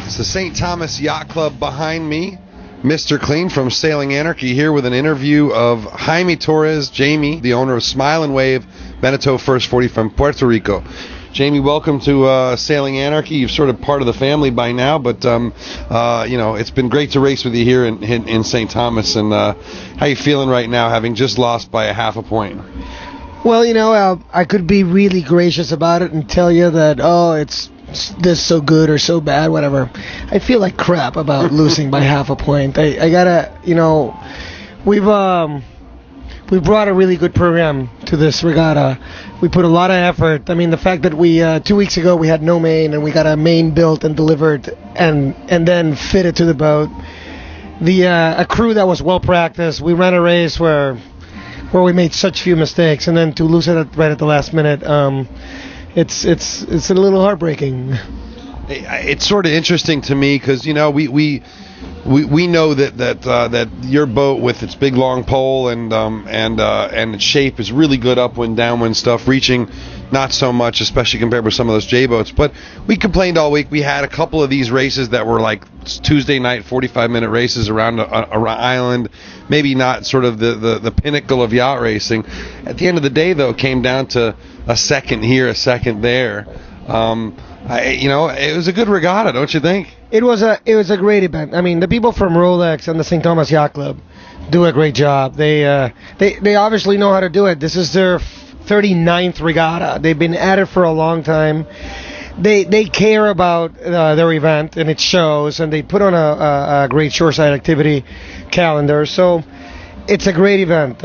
It's the St. Thomas Yacht Club behind me. Mr. Clean from Sailing Anarchy here with an interview of Jaime Torres, Jaime, the owner of Smile and Wave, Beneteau First 40 from Puerto Rico. Jaime, welcome to Sailing Anarchy. You're sort of part of the family by now, but it's been great to race with you here in St. Thomas. And how you feeling right now, having just lost by a half a point? Well, I could be really gracious about it and tell you that, it's this so good or so bad, whatever. I feel like crap about losing by half a point. I gotta, we've brought a really good program to this regatta. We put a lot of effort. I mean, the fact that we 2 weeks ago we had no main and we got a main built and delivered and then fitted to the boat. A crew that was well practiced. We ran a race where we made such few mistakes, and then to lose it right at the last minute, it's a little heartbreaking. It's sort of interesting to me because we know that your boat with its big long pole and its shape is really good upwind downwind stuff, reaching not so much, especially compared with some of those J boats. But we complained all week. We had a couple of these races that were like Tuesday night 45-minute races around island, maybe not sort of the pinnacle of yacht racing. At the end of the day, though, it came down to a second here, a second there. It was a good regatta, don't you think? It was a great event. I mean, the people from Rolex and the St. Thomas Yacht Club do a great job. They obviously know how to do it. This is their 39th regatta. They've been at it for a long time. They care about their event, and it shows, and they put on a great shoreside activity calendar. So it's a great event.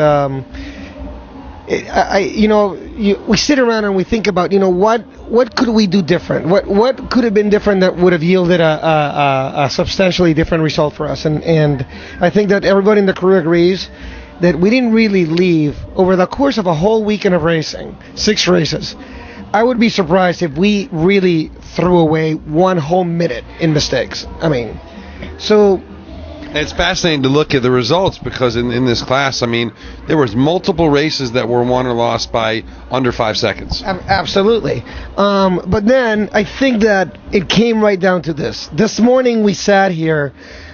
We sit around and we think about, what could we do different? What could have been different that would have yielded a substantially different result for us? And I think that everybody in the crew agrees that we didn't really leave over the course of a whole weekend of racing, 6 races. I would be surprised if we really threw away one whole minute in mistakes. It's fascinating to look at the results because in this class, I mean, there was multiple races that were won or lost by under 5 seconds. Absolutely. But then I think that it came right down to this. This morning we sat here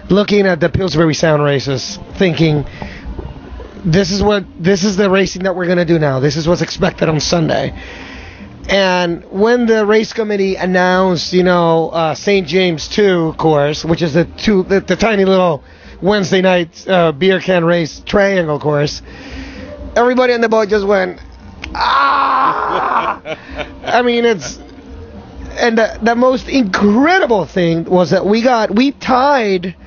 looking at the Pillsbury Sound races thinking, this is the racing that we're going to do now. This is what's expected on Sunday. And when the race committee announced, St. James 2 course, which is the tiny little Wednesday night beer can race triangle course, everybody on the boat just went, ah! I mean, and the most incredible thing was that we tied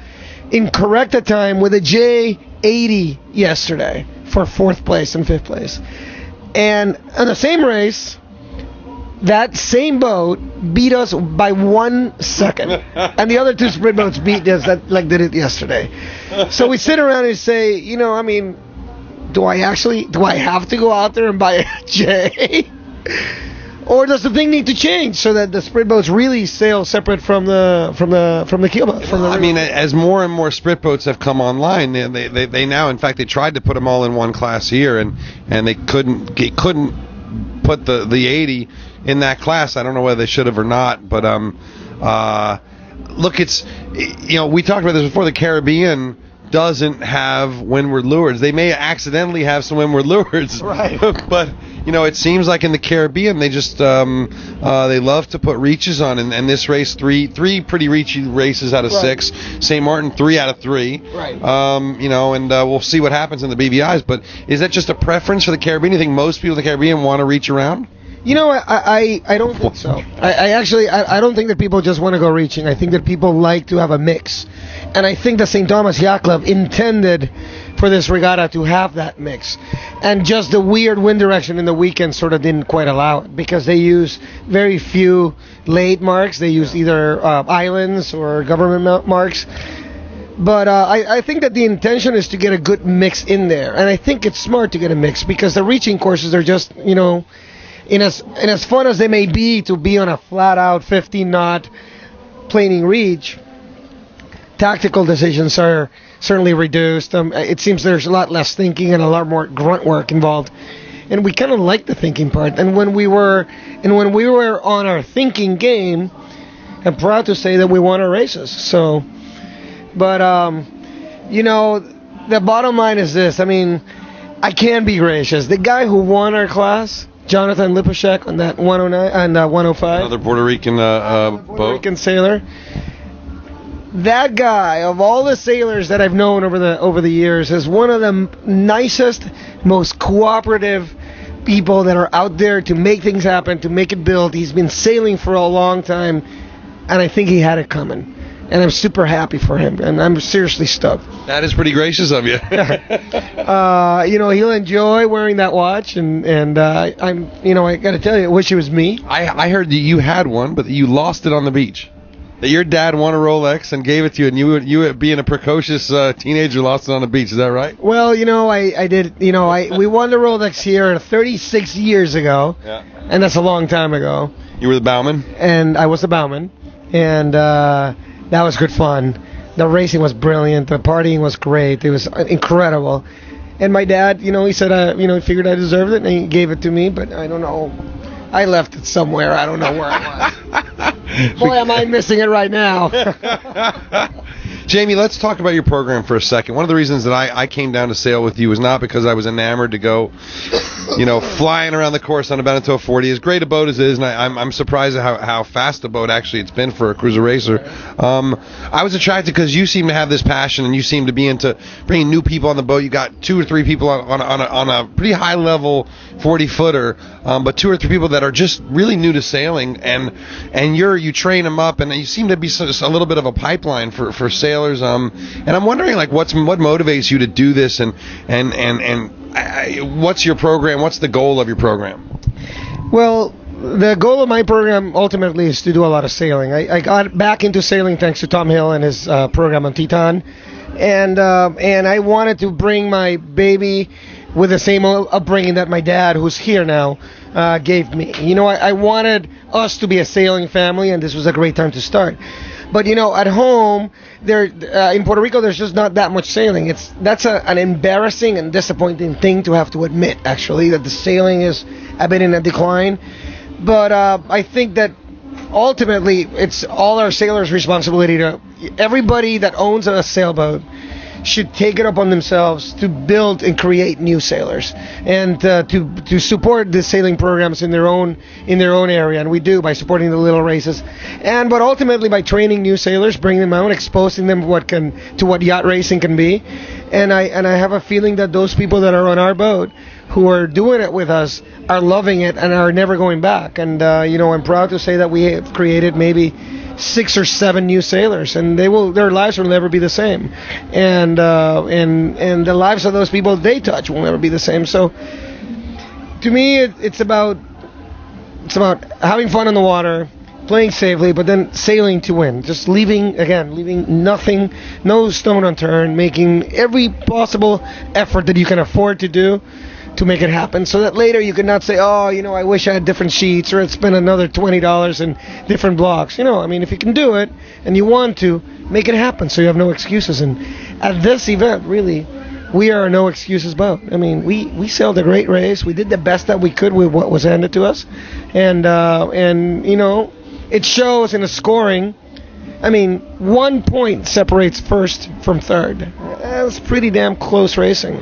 in corrected time with a J80 yesterday for 4th place and 5th place. And in the same race, that same boat beat us by 1 second, and the other 2 sprint boats beat us like did it yesterday. So we sit around and say, do I have to go out there and buy a J, or does the thing need to change so that the sprint boats really sail separate from the keel boat? As more and more sprint boats have come online, they now, in fact, they tried to put them all in one class here, and they couldn't put the 80 in that class. I don't know whether they should have or not, but look, it's we talked about this before. The Caribbean doesn't have windward lures. They may accidentally have some windward lures, right? But it seems like in the Caribbean they just they love to put reaches on. And this race, three pretty reachy races out of 6. St. Martin 3 out of 3. Right. And we'll see what happens in the BVIs. But is that just a preference for the Caribbean? You think most people in the Caribbean want to reach around? I don't think so. I don't think that people just want to go reaching. I think that people like to have a mix. And I think the St. Thomas Yacht Club intended for this regatta to have that mix. And just the weird wind direction in the weekend sort of didn't quite allow it, because they use very few late marks. They use either islands or government marks. But I think that the intention is to get a good mix in there. And I think it's smart to get a mix, because the reaching courses are just, in as fun as they may be to be on a flat-out 15-knot planing reach, tactical decisions are certainly reduced. It seems there's a lot less thinking and a lot more grunt work involved. And we kind of like the thinking part. And when we were on our thinking game, I'm proud to say that we won our races. So, but you know, the bottom line is this. I mean, I can be gracious. The guy who won our class, Jonathan Lipashek, on that 109 and 105. Another Puerto Rican Puerto Rican sailor. That guy, of all the sailors that I've known over the years, is one of the nicest, most cooperative people that are out there to make things happen, to make it build. He's been sailing for a long time, and I think he had it coming. And I'm super happy for him, and I'm seriously stoked. That is pretty gracious of you. You know, he'll enjoy wearing that watch, and I'm, you know, I got to tell you, I wish it was me. I heard that you had one, but that you lost it on the beach. That your dad won a Rolex and gave it to you, and you being a precocious teenager, lost it on the beach. Is that right? Well, you know, I did. You know, we won the Rolex here 36 years ago, and that's a long time ago. You were the bowman, and I was the bowman, and that was good fun. The racing was brilliant. The partying was great. It was incredible. And my dad, you know, he said, you know, he figured I deserved it, and he gave it to me. But I don't know. I left it somewhere. I don't know where it was. Boy, am I missing it right now. Jaime, let's talk about your program for a second. One of the reasons that I came down to sail with you was not because I was enamored to go, you know, flying around the course on a Beneteau 40. As great a boat as it is, and I'm surprised at how fast a boat actually it's been for a cruiser racer. I was attracted because you seem to have this passion, and you seem to be into bringing new people on the boat. You got 2 or 3 people on a pretty high level 40-footer, but 2 or 3 people that are just really new to sailing, and you train them up, and you seem to be a little bit of a pipeline for sailors. And I'm wondering, like, what motivates you to do this, and what's your program? What's the goal of your program? Well, the goal of my program ultimately is to do a lot of sailing. I got back into sailing thanks to Tom Hill and his program on Teton, and I wanted to bring my baby with the same upbringing that my dad, who's here now, gave me. You know, I wanted us to be a sailing family, and this was a great time to start. But, you know, at home, in Puerto Rico, there's just not that much sailing. That's an embarrassing and disappointing thing to have to admit, actually, that the sailing is a bit in a decline. But I think that ultimately it's all our sailors' responsibility to everybody that owns a sailboat should take it upon themselves to build and create new sailors, and to support the sailing programs in their own area, and we do by supporting the little races, but ultimately by training new sailors, bringing them out, exposing them to what yacht racing can be, and I have a feeling that those people that are on our boat who are doing it with us are loving it and are never going back, and you know, I'm proud to say that we have created maybe 6 or 7 new sailors, and their lives will never be the same, and the lives of those people they touch will never be the same. So to me, it's about having fun on the water, playing safely, but then sailing to win. Just leaving nothing, no stone unturned, making every possible effort that you can afford to do to make it happen, so that later you can not say, oh, you know, I wish I had different sheets, or I'd spend another $20 in different blocks. You know, I mean, if you can do it and you want to, make it happen so you have no excuses. And at this event, really, we are a no excuses boat. I mean, we sailed a great race. We did the best that we could with what was handed to us, and you know, it shows in the scoring. I mean, 1 point separates first from third. That's pretty damn close racing.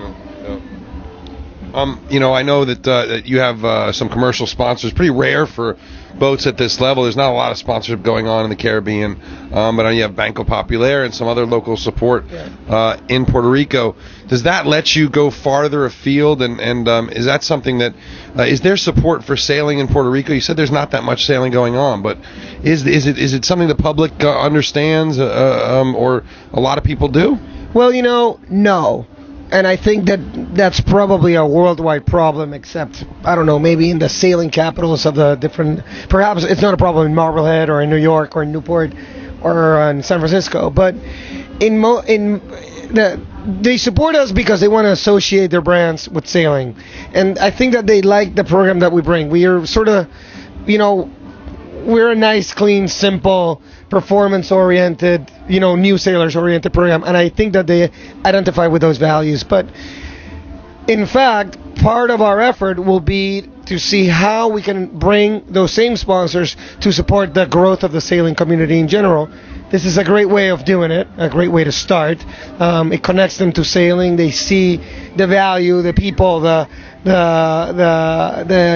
You know, I know that you have some commercial sponsors. Pretty rare for boats at this level. There's not a lot of sponsorship going on in the Caribbean, but you have Banco Popular and some other local support in Puerto Rico. Does that let you go farther afield? And is that something that is there support for sailing in Puerto Rico? You said there's not that much sailing going on, but is it something the public understands, or a lot of people do? Well, you know, no. And I think that's probably a worldwide problem, except, I don't know, maybe in the sailing capitals of the different, perhaps it's not a problem in Marblehead or in New York or in Newport or in San Francisco, but they support us because they want to associate their brands with sailing. And I think that they like the program that we bring. We are sort of, you know, we're a nice, clean, simple, performance-oriented, you know, new sailors-oriented program, and I think that they identify with those values. But in fact, part of our effort will be to see how we can bring those same sponsors to support the growth of the sailing community in general. This is a great way of doing it, a great way to start. It connects them to sailing. They see the value, the people, the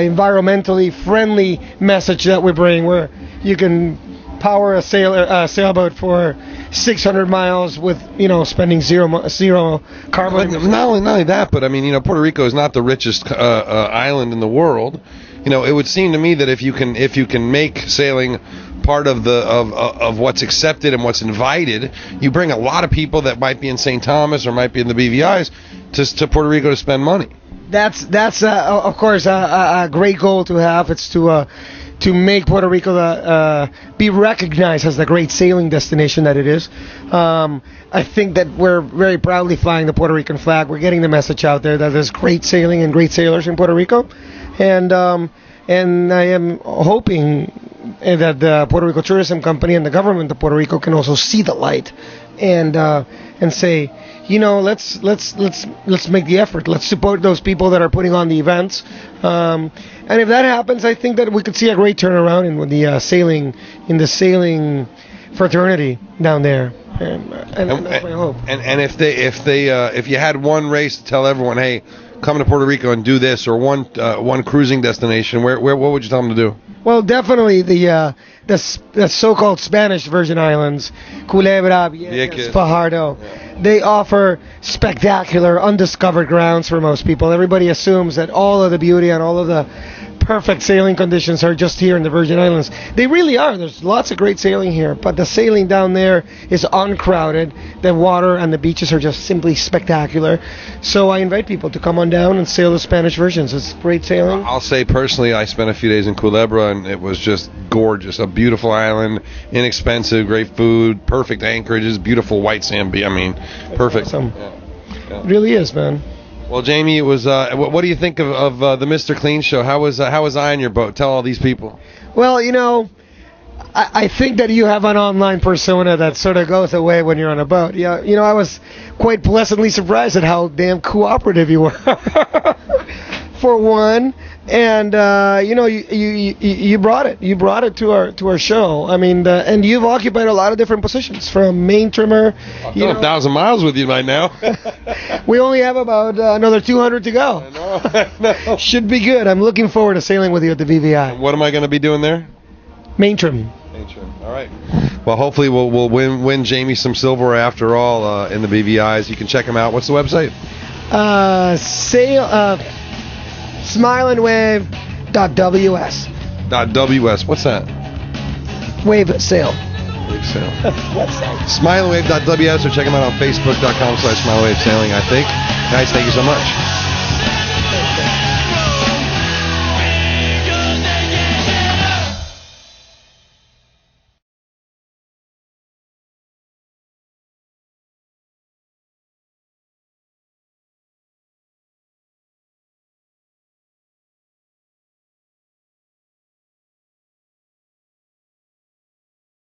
environmentally friendly message that we bring, where you can power a sailboat for 600 miles with, spending zero carbon. Not only that, but I mean, Puerto Rico is not the richest island in the world. It would seem to me that if you can make sailing part of what's accepted and what's invited, you bring a lot of people that might be in St. Thomas or might be in the BVIs to Puerto Rico to spend money. That's of course a great goal to have. It's to make Puerto Rico be recognized as the great sailing destination that it is. I think that we're very proudly flying the Puerto Rican flag. We're getting the message out there that there's great sailing and great sailors in Puerto Rico, and I am hoping that the Puerto Rico Tourism Company and the government of Puerto Rico can also see the light and say, let's make the effort. Let's support those people that are putting on the events. And if that happens, I think that we could see a great turnaround in the sailing fraternity down there. And that's my hope. And if you had one race to tell everyone, hey, come to Puerto Rico and do this, or one cruising destination, what would you tell them to do? Well, definitely the so-called Spanish Virgin Islands, Culebra, Vieques, Fajardo. Yeah. They offer spectacular, undiscovered grounds for most people. Everybody assumes that all of the beauty and all of the perfect sailing conditions are just here in the Virgin Islands. They really are. There's lots of great sailing here, but the sailing down there is uncrowded. The water and the beaches are just simply spectacular. So I invite people to come on down and sail the Spanish Virgins. It's great sailing. I'll say personally, I spent a few days in Culebra, and it was just gorgeous. A beautiful island, inexpensive, great food, perfect anchorages, beautiful white sand. Perfect. Awesome. Yeah. It really is, man. Well, Jaime, it was. What do you think of the Mr. Clean show? How was I on your boat? Tell all these people. Well, I think that you have an online persona that sort of goes away when you're on a boat. Yeah, I was quite pleasantly surprised at how damn cooperative you were, for one. And you brought it. You brought it to our show. I mean, and you've occupied a lot of different positions, from main trimmer. I've done 1,000 miles with you right now. We only have about another 200 to go. I know. Should be good. I'm looking forward to sailing with you at the BVI. What am I going to be doing there? Main trim. All right. Well, hopefully we'll win Jaime some silver after all in the BVIs. You can check him out. What's the website? Smileandwave.ws. .ws. What's that? Wave sail. Wave sail. Smileandwave.ws, or check him out on Facebook.com/smileandwavesailing, I think. Guys, thank you so much.